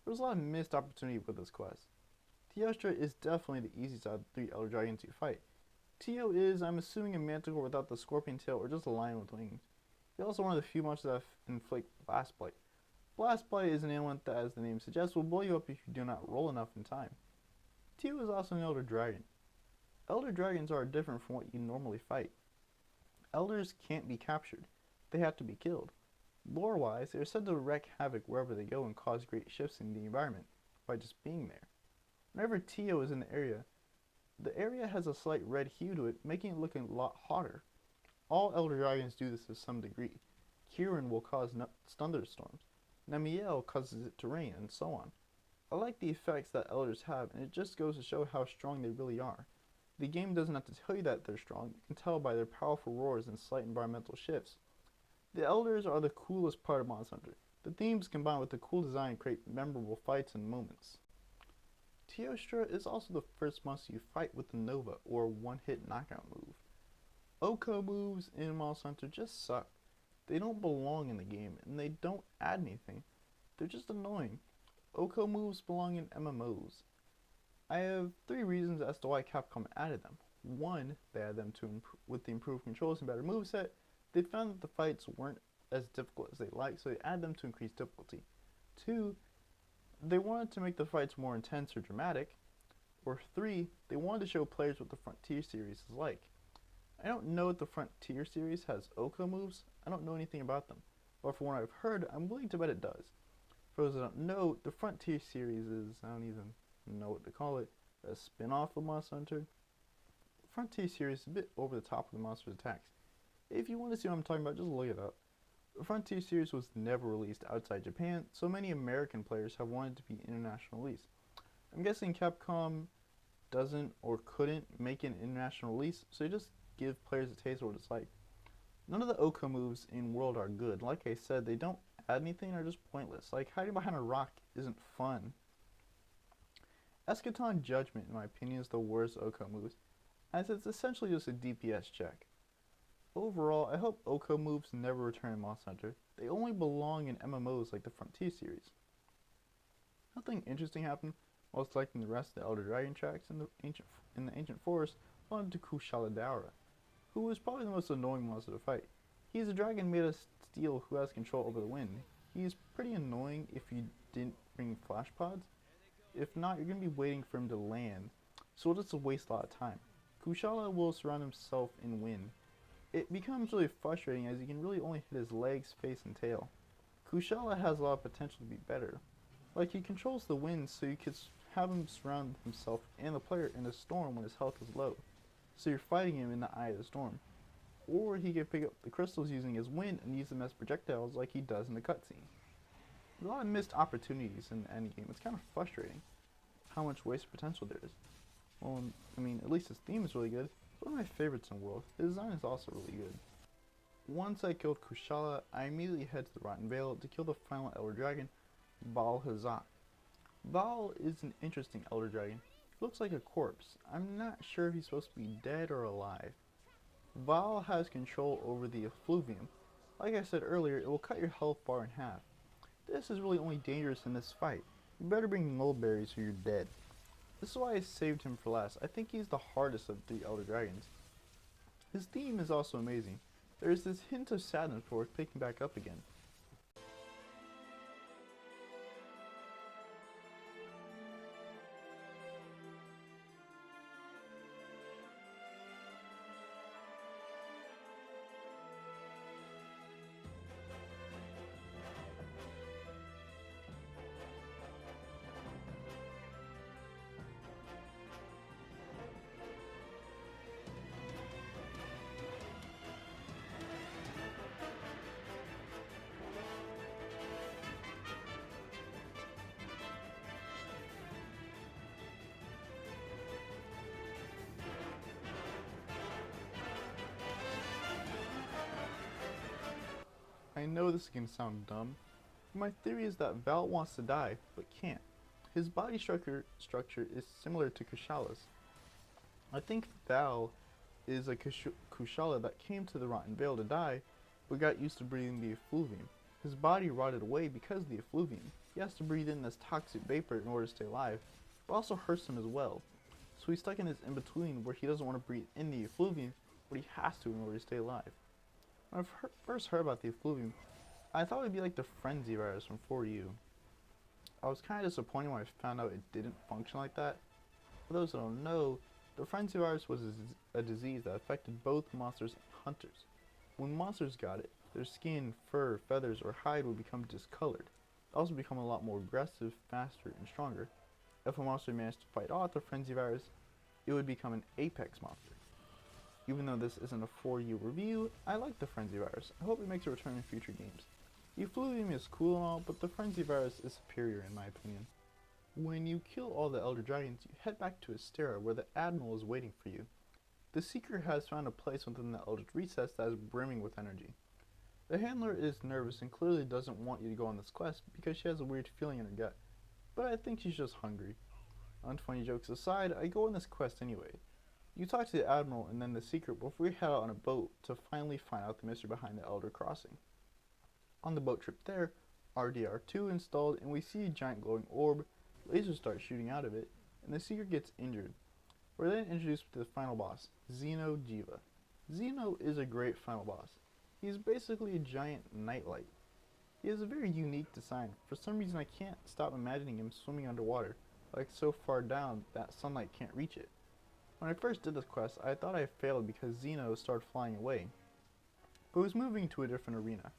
There was a lot of missed opportunity with this quest. Teostra is definitely the easiest out of the 3 Elder Dragons you fight. Tio is, I'm assuming, a manticore without the scorpion tail or just a lion with wings. He's also one of the few monsters that inflict Blast Blight. Blast Blight is an ailment that, as the name suggests, will blow you up if you do not roll enough in time. Tio is also an Elder Dragon. Elder Dragons are different from what you normally fight. Elders can't be captured. They have to be killed. Lore-wise, they are said to wreak havoc wherever they go and cause great shifts in the environment by just being there. Whenever Tio is in the area has a slight red hue to it, making it look a lot hotter. All Elder Dragons do this to some degree. Kirin will cause thunderstorms. Namiel causes it to rain, and so on. I like the effects that Elders have, and it just goes to show how strong they really are. The game doesn't have to tell you that they're strong, you can tell by their powerful roars and slight environmental shifts. The Elders are the coolest part of Monster Hunter. The themes combined with the cool design create memorable fights and moments. Teostra is also the first monster you fight with the Nova, or one-hit knockout move. Oko moves in Monster Hunter just suck. They don't belong in the game, and they don't add anything. They're just annoying. Oko moves belong in MMOs. I have 3 reasons as to why Capcom added them. 1, they added them with the improved controls and better moveset. They found that the fights weren't as difficult as they liked, so they added them to increase difficulty. 2, they wanted to make the fights more intense or dramatic. Or 3, they wanted to show players what the Frontier series is like. I don't know if the Frontier series has Oko moves. I don't know anything about them. But from what I've heard, I'm willing to bet it does. For those that don't know, the Frontier series is, I don't even know what to call it, a spin-off of Monster Hunter. The Frontier series is a bit over the top of the monster's attacks. If you want to see what I'm talking about, just look it up. The Frontier series was never released outside Japan, so many American players have wanted to be international release. I'm guessing Capcom doesn't or couldn't make an international release, so they just give players a taste of what it's like. None of the Oko moves in World are good. Like I said, they don't add anything, they're just pointless. Like hiding behind a rock isn't fun. Eschaton Judgment, in my opinion, is the worst Oko moves, as it's essentially just a DPS check. Overall, I hope Oko moves never return in Monster Hunter. They only belong in MMOs like the Frontier series. Nothing interesting happened while selecting the rest of the Elder Dragon tracks in the Ancient Forest belonging to Kushala, who was probably the most annoying monster to fight. He is a dragon made of steel who has control over the wind. He is pretty annoying if you didn't bring flash pods. If not, you're going to be waiting for him to land, so it'll just waste a lot of time. Kushala will surround himself in wind. It becomes really frustrating as you can really only hit his legs, face, and tail. Kushala has a lot of potential to be better. Like, he controls the wind, so you could have him surround himself and the player in a storm when his health is low. So you're fighting him in the eye of the storm. or he could pick up the crystals using his wind and use them as projectiles like he does in the cutscene. There's a lot of missed opportunities in the endgame. It's kind of frustrating how much wasted potential there is. Well, I mean, at least his theme is really good. It's one of my favorites in the world. His design is also really good. Once I killed Kushala, I immediately head to the Rotten Vale to kill the final Elder Dragon, Baal Hazak. Baal is an interesting Elder Dragon. He looks like a corpse. I'm not sure if he's supposed to be dead or alive. Baal has control over the effluvium. Like I said earlier, it will cut your health bar in half. This is really only dangerous in this fight. You better bring mulberries or you're dead. This is why I saved him for last. I think he's the hardest of the Elder Dragons. His theme is also amazing. There is this hint of sadness before picking back up again. I know this is going to sound dumb, but my theory is that Val wants to die, but can't. His body structure is similar to Kushala's. I think Val is a Kushala that came to the Rotten Vale to die, but got used to breathing the effluvium. His body rotted away because of the effluvium. He has to breathe in this toxic vapor in order to stay alive, but also hurts him as well. So he's stuck in this in-between where he doesn't want to breathe in the effluvium, but he has to in order to stay alive. When I first heard about the effluvium, I thought it would be like the frenzy virus from 4U. I was kind of disappointed when I found out it didn't function like that. For those that don't know, the frenzy virus was a disease that affected both monsters and hunters. When monsters got it, their skin, fur, feathers, or hide would become discolored. They also become a lot more aggressive, faster, and stronger. If a monster managed to fight off the frenzy virus, it would become an apex monster. Even though this isn't a 4U review, I like the frenzy virus. I hope it makes a return in future games. The effluvium is cool and all, but the frenzy virus is superior in my opinion. When you kill all the Elder Dragons, you head back to Astera where the Admiral is waiting for you. The Seeker has found a place within the Eldritch Recess that is brimming with energy. The Handler is nervous and clearly doesn't want you to go on this quest because she has a weird feeling in her gut, but I think she's just hungry. Unfunny jokes aside, I go on this quest anyway. You talk to the Admiral and then the Seeker before we head out on a boat to finally find out the mystery behind the Elder Crossing. On the boat trip there, RDR2 installed and we see a giant glowing orb, lasers start shooting out of it, and the Seeker gets injured. We're then introduced to the final boss, Xeno Jiva. Xeno is a great final boss. He is basically a giant nightlight. He has a very unique design. For some reason I can't stop imagining him swimming underwater, like so far down that sunlight can't reach it. When I first did this quest, I thought I failed because Xeno started flying away, but was moving to a different arena.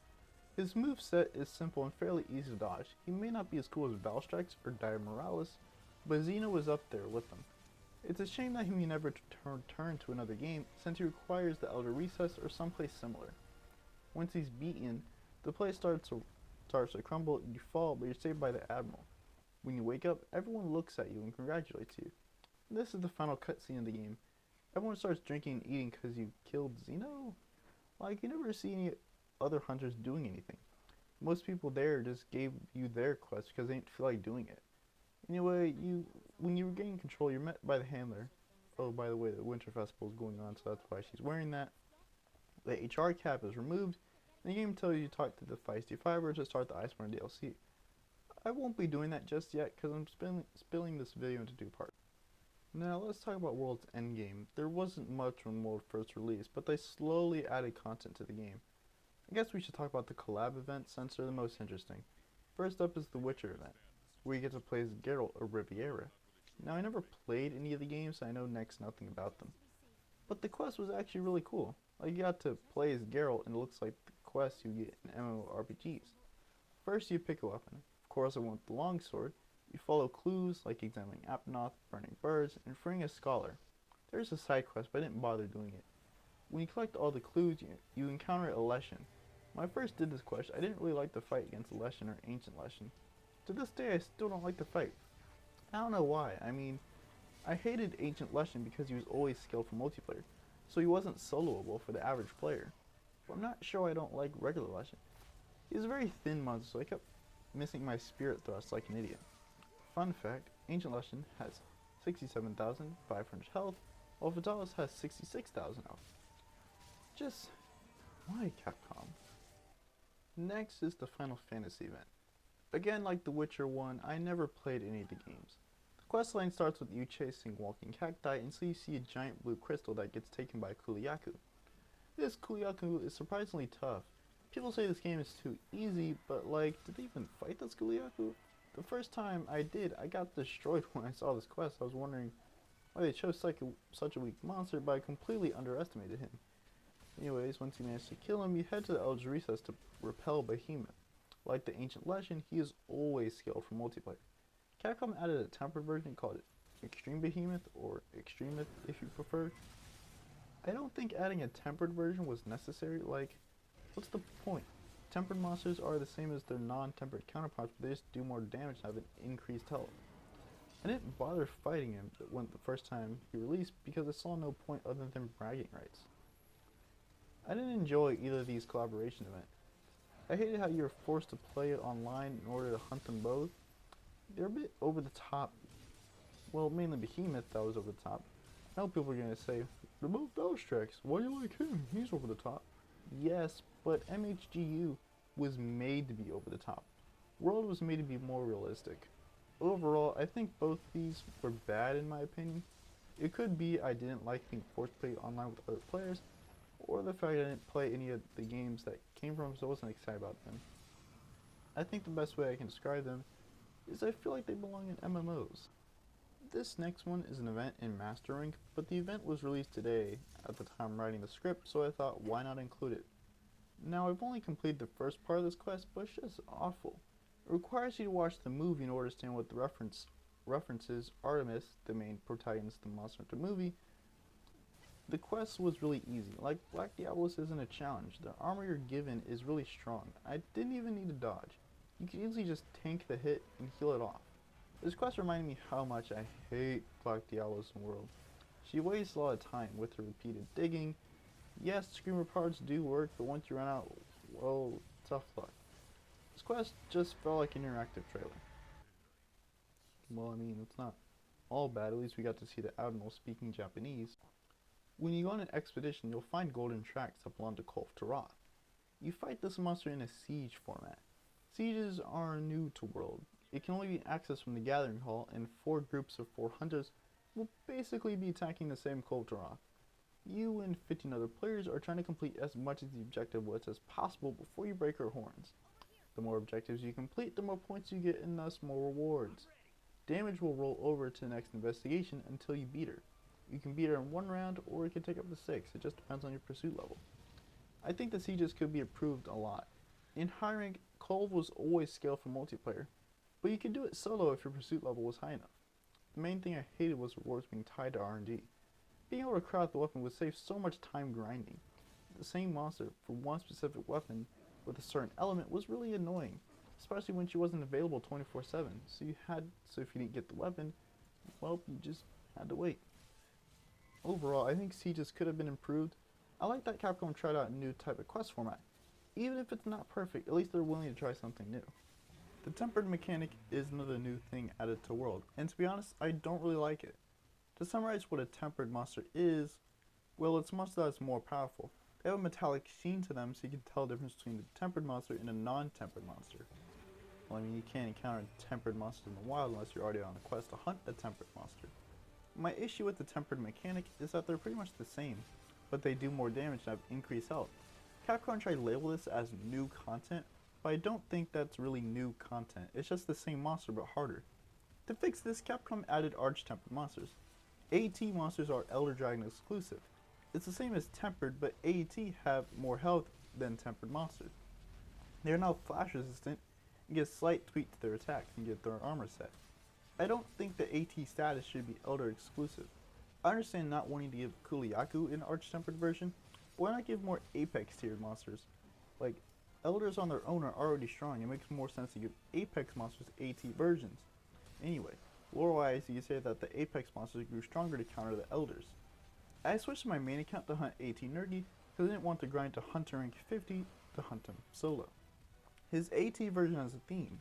His moveset is simple and fairly easy to dodge. He may not be as cool as Valstrix or Dire Morales, but Xeno was up there with them. It's a shame that he may never return to another game since he requires the Elder Recess or someplace similar. Once he's beaten, the place starts to crumble, you fall, but you're saved by the Admiral. When you wake up, everyone looks at you and congratulates you. This is the final cutscene of the game. Everyone starts drinking and eating because you killed Xeno? Like, you never see any other hunters doing anything. Most people there just gave you their quest because they didn't feel like doing it. Anyway, when you regain control, you're met by the Handler. Oh, by the way, the Winter Festival is going on, so that's why she's wearing that. The HR cap is removed, and the game tells you to talk to the Feisty Fiber to start the Iceborne DLC. I won't be doing that just yet because I'm spilling this video into two parts. Now let's talk about World's Endgame. There wasn't much when World first released, but they slowly added content to the game. I guess we should talk about the Collab events since they're the most interesting. First up is the Witcher event, where you get to play as Geralt of Riviera. Now I never played any of the games, so I know next to nothing about them. But the quest was actually really cool. Like, you got to play as Geralt and it looks like the quests you get in MMORPGs. First you pick a weapon. Of course I went with the longsword. You follow clues like examining Apnoth, burning birds, and freeing a scholar. There's a side quest, but I didn't bother doing it. When you collect all the clues, you encounter a Leshen. When I first did this quest, I didn't really like the fight against Leshen or Ancient Leshen. To this day, I still don't like the fight. I don't know why. I mean, I hated Ancient Leshen because he was always skilled for multiplayer, so he wasn't soloable for the average player. But I'm not sure I don't like regular Leshen. He's a very thin monster, so I kept missing my spirit thrust like an idiot. Fun fact, Ancient Leshen has 67,500 health, while Vitalis has 66,000 health. Just, why Capcom? Next is the Final Fantasy event. Again, like The Witcher 1, I never played any of the games. The questline starts with you chasing walking cacti until you see a giant blue crystal that gets taken by Kuliaku. This Kuliaku is surprisingly tough. People say this game is too easy, but like, did they even fight this Kuliaku? The first time I did, I got destroyed when I saw this quest. I was wondering why they chose such a weak monster, but I completely underestimated him. Anyways, once you manage to kill him, you head to the Eldritch Recess to repel Behemoth. Like the Ancient Leshen, he is always scaled for multiplayer. Capcom added a tempered version called Extreme Behemoth, or Extremoth if you prefer. I don't think adding a tempered version was necessary. Like, what's the point? Tempered monsters are the same as their non-tempered counterparts, but they just do more damage and have an increased health. I didn't bother fighting him the first time he released because I saw no point other than bragging rights. I didn't enjoy either of these collaboration events. I hated how you were forced to play it online in order to hunt them both. They're a bit over the top. Well, mainly Behemoth that was over the top. I know people are going to say, they're both Dodge tracks, why do you like him? He's over the top. Yes, but MHGU was made to be over the top. World was made to be more realistic. Overall, I think both these were bad in my opinion. It could be I didn't like being forced to play online with other players, or the fact I didn't play any of the games that came from, so I wasn't excited about them. I think the best way I can describe them is I feel like they belong in MMOs. This next one is an event in Master Rank, but the event was released today at the time writing the script, so I thought why not include it. Now I've only completed the first part of this quest, but it's just awful. It requires you to watch the movie in order to understand what the references Artemis, the main protagonist of the Monster Hunter movie. The quest was really easy. Like Black Diablos isn't a challenge. The armor you're given is really strong. I didn't even need to dodge. You could easily just tank the hit and heal it off. This quest reminded me how much I hate Black Diablos in World. She wastes a lot of time with her repeated digging. Yes, screamer parts do work, but once you run out, well, tough luck. This quest just felt like an interactive trailer. Well, I mean, it's not all bad. At least we got to see the Admiral speaking Japanese. When you go on an expedition, you'll find golden tracks up along the Cove of Taroth. You fight this monster in a siege format. Sieges are new to World. It can only be accessed from the Gathering Hall, and 4 groups of 4 hunters will basically be attacking the same Cove of Taroth. You and 15 other players are trying to complete as much of the objective list as possible before you break her horns. The more objectives you complete, the more points you get and thus more rewards. Damage will roll over to the next investigation until you beat her. You can beat her in 1 round, or it can take up to 6. It just depends on your pursuit level. I think the sieges could be improved a lot. In high rank, Kulve was always scaled for multiplayer, but you could do it solo if your pursuit level was high enough. The main thing I hated was rewards being tied to RNG. Being able to craft the weapon would save so much time grinding. The same monster for one specific weapon with a certain element was really annoying, especially when she wasn't available 24/7. So if you didn't get the weapon, well, you just had to wait. Overall, I think sieges could have been improved. I like that Capcom tried out a new type of quest format. Even if it's not perfect, at least they're willing to try something new. The tempered mechanic is another new thing added to World, and to be honest, I don't really like it. To summarize what a tempered monster is, well, it's a monster that is more powerful. They have a metallic sheen to them, so you can tell the difference between a tempered monster and a non-tempered monster. Well, I mean, you can't encounter tempered monsters in the wild unless you're already on a quest to hunt a tempered monster. My issue with the tempered mechanic is that they're pretty much the same, but they do more damage and have increased health. Capcom tried to label this as new content, but I don't think that's really new content. It's just the same monster but harder. To fix this, Capcom added arch-tempered monsters. AT monsters are Elder Dragon exclusive. It's the same as tempered, but AT have more health than tempered monsters. They are now flash resistant and get a slight tweak to their attacks and get their armor set. I don't think the AT status should be Elder exclusive. I understand not wanting to give Kuliaku an arch-tempered version, Why not give more Apex tiered monsters? Like, Elders on their own are already strong. It makes more sense to give Apex monsters AT versions. Anyway, lore-wise, you could say that the Apex monsters grew stronger to counter the Elders. I switched my main account to hunt AT Nergy because I didn't want to grind to Hunter rank 50 to hunt him solo. His AT version has a theme.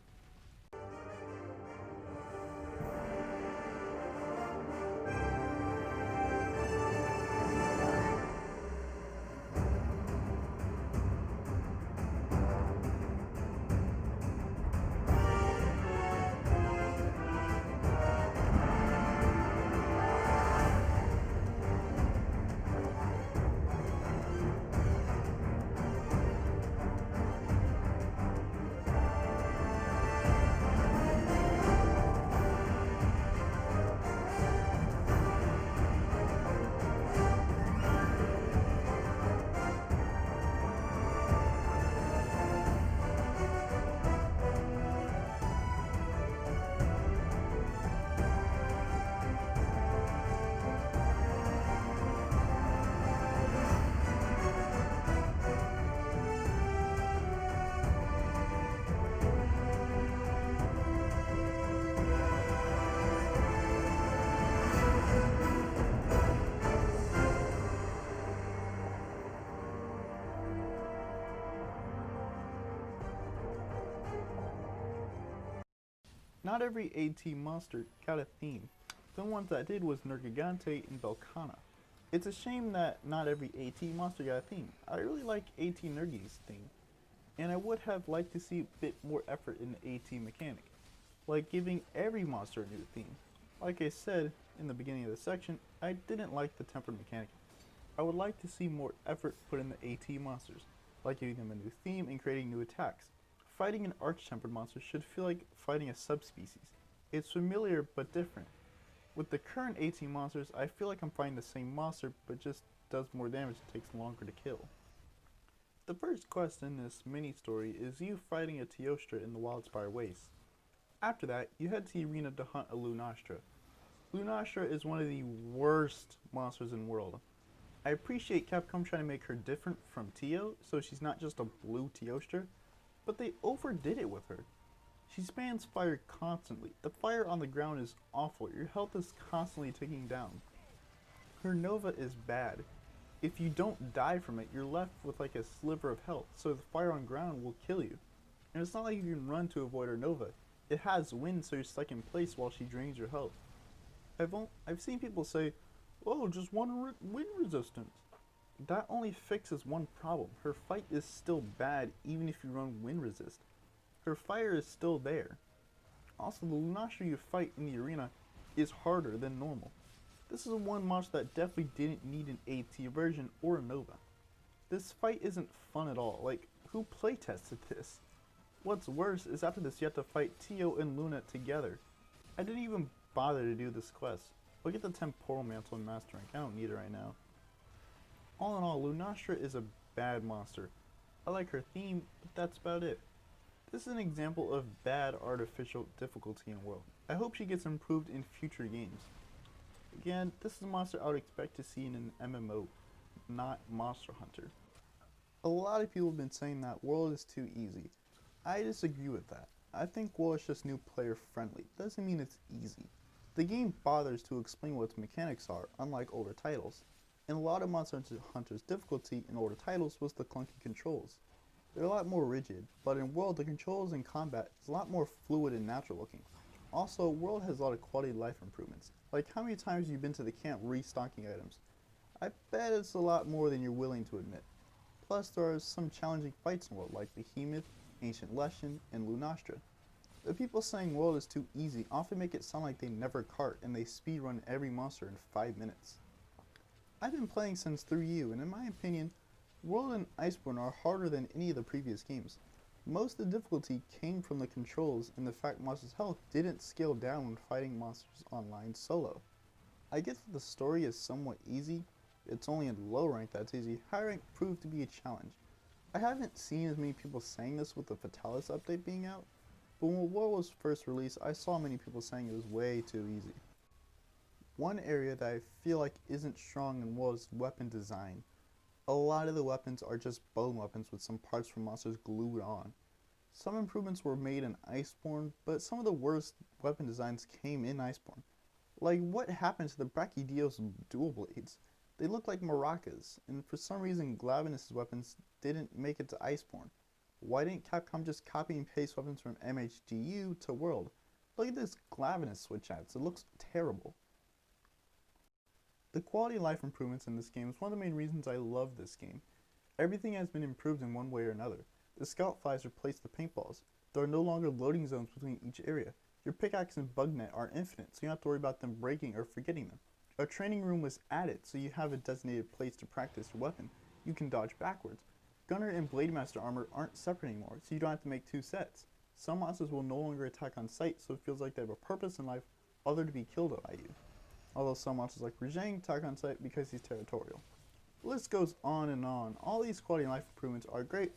Not every AT monster got a theme. The ones that did was Nergigante and Velkhana. It's a shame that not every AT monster got a theme. I really like AT Nergi's theme, and I would have liked to see a bit more effort in the AT mechanic, like giving every monster a new theme. Like I said in the beginning of the section, I didn't like the tempered mechanic. I would like to see more effort put in the AT monsters, like giving them a new theme and creating new attacks. Fighting an arch-tempered monster should feel like fighting a subspecies. It's familiar but different. With the current AT monsters, I feel like I'm fighting the same monster but just does more damage and takes longer to kill. The first quest in this mini-story is you fighting a Teostra in the Wildspire Wastes. After that, you head to the arena to hunt a Lunastra. Lunastra is one of the worst monsters in the world. I appreciate Capcom trying to make her different from Teo, so she's not just a blue Teostra, but they overdid it with her. She spans fire constantly. The fire on the ground is awful. Your health is constantly ticking down. Her Nova is bad. If you don't die from it, you're left with like a sliver of health, so the fire on ground will kill you. And it's not like you can run to avoid her Nova. It has wind, so you're stuck in place while she drains your health. I've seen people say, oh, just one wind resistance. That only fixes one problem. Her fight is still bad even if you run wind resist. Her fire is still there. Also, the Lunastra you fight in the arena is harder than normal. This is one monster that definitely didn't need an AT version or a Nova. This fight isn't fun at all. Like, who playtested this? What's worse is after this you have to fight Teo and Luna together. I didn't even bother to do this quest. Look at the Temporal Mantle and Master Rank. I don't need it right now. All in all, Lunastra is a bad monster. I like her theme, but that's about it. This is an example of bad artificial difficulty in World. I hope she gets improved in future games. Again, this is a monster I would expect to see in an MMO, not Monster Hunter. A lot of people have been saying that World is too easy. I disagree with that. I think World is just new player friendly. Doesn't mean it's easy. The game bothers to explain what its mechanics are, unlike older titles. And a lot of Monster Hunter's difficulty in older titles was the clunky controls. They're a lot more rigid, but in World the controls in combat is a lot more fluid and natural looking. Also, World has a lot of quality of life improvements, like how many times you've been to the camp restocking items. I bet it's a lot more than you're willing to admit. Plus, there are some challenging fights in World, like Behemoth, Ancient Leshen, and Lunastra. The people saying World is too easy often make it sound like they never cart and they speedrun every monster in 5 minutes. I've been playing since 3U, and in my opinion, World and Iceborne are harder than any of the previous games. Most of the difficulty came from the controls and the fact monsters' health didn't scale down when fighting monsters online solo. I get that the story is somewhat easy, it's only in low rank that's easy. High rank proved to be a challenge. I haven't seen as many people saying this with the Fatalis update being out, but when World was first released, I saw many people saying it was way too easy. One area that I feel like isn't strong in World is weapon design. A lot of the weapons are just bone weapons with some parts from monsters glued on. Some improvements were made in Iceborne, but some of the worst weapon designs came in Iceborne. Like, what happened to the Brachydios dual blades? They look like maracas, and for some reason Glavenus' weapons didn't make it to Iceborne. Why didn't Capcom just copy and paste weapons from MHGU to World? Look at this Glavenus switch outs, it looks terrible. The quality of life improvements in this game is one of the main reasons I love this game. Everything has been improved in one way or another. The scout flies replaced the paintballs. There are no longer loading zones between each area. Your pickaxe and bug net are infinite, so you don't have to worry about them breaking or forgetting them. A training room was added, so you have a designated place to practice your weapon. You can dodge backwards. Gunner and Blademaster armor aren't separate anymore, so you don't have to make two sets. Some monsters will no longer attack on sight, so it feels like they have a purpose in life other to be killed by you. Although some monsters like Rajang attack on sight because he's territorial. The list goes on and on. All these quality of life improvements are great,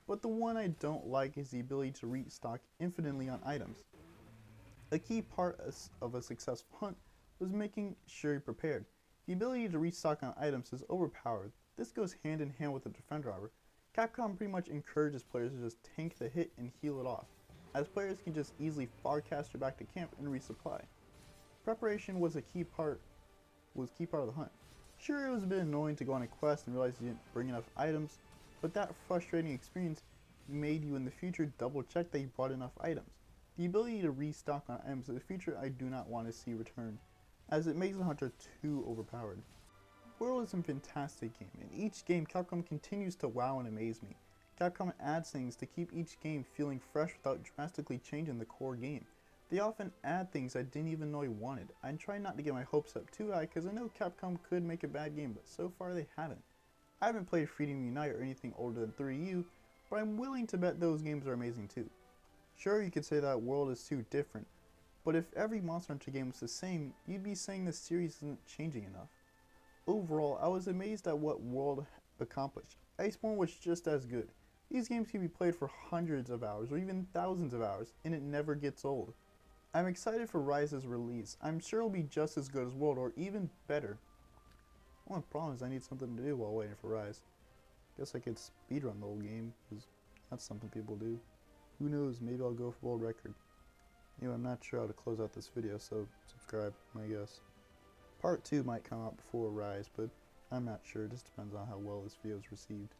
but the one I don't like is the ability to restock infinitely on items. A key part of a successful hunt was making sure you're prepared. The ability to restock on items is overpowered. This goes hand in hand with the defender armor. Capcom pretty much encourages players to just tank the hit and heal it off, as players can just easily farcaster back to camp and resupply. Preparation was key part of the hunt. Sure, it was a bit annoying to go on a quest and realize you didn't bring enough items, but that frustrating experience made you in the future double check that you brought enough items. The ability to restock on items is a feature I do not want to see return, as it makes the hunter too overpowered. World is a fantastic game. In each game, Capcom continues to wow and amaze me. Capcom adds things to keep each game feeling fresh without drastically changing the core game. They often add things I didn't even know I wanted. I try not to get my hopes up too high because I know Capcom could make a bad game, but so far they haven't. I haven't played Freedom Unite or anything older than 3U, but I'm willing to bet those games are amazing too. Sure, you could say that World is too different, but if every Monster Hunter game was the same, you'd be saying the series isn't changing enough. Overall, I was amazed at what World accomplished. Iceborne was just as good. These games can be played for hundreds of hours or even thousands of hours, and it never gets old. I'm excited for Rise's release. I'm sure it'll be just as good as World or even better. Only problem is I need something to do while waiting for Rise. Guess I could speedrun the whole game, because that's something people do. Who knows, maybe I'll go for world record. Anyway, I'm not sure how to close out this video, so subscribe, I guess. Part 2 might come out before Rise, but I'm not sure. It just depends on how well this video is received.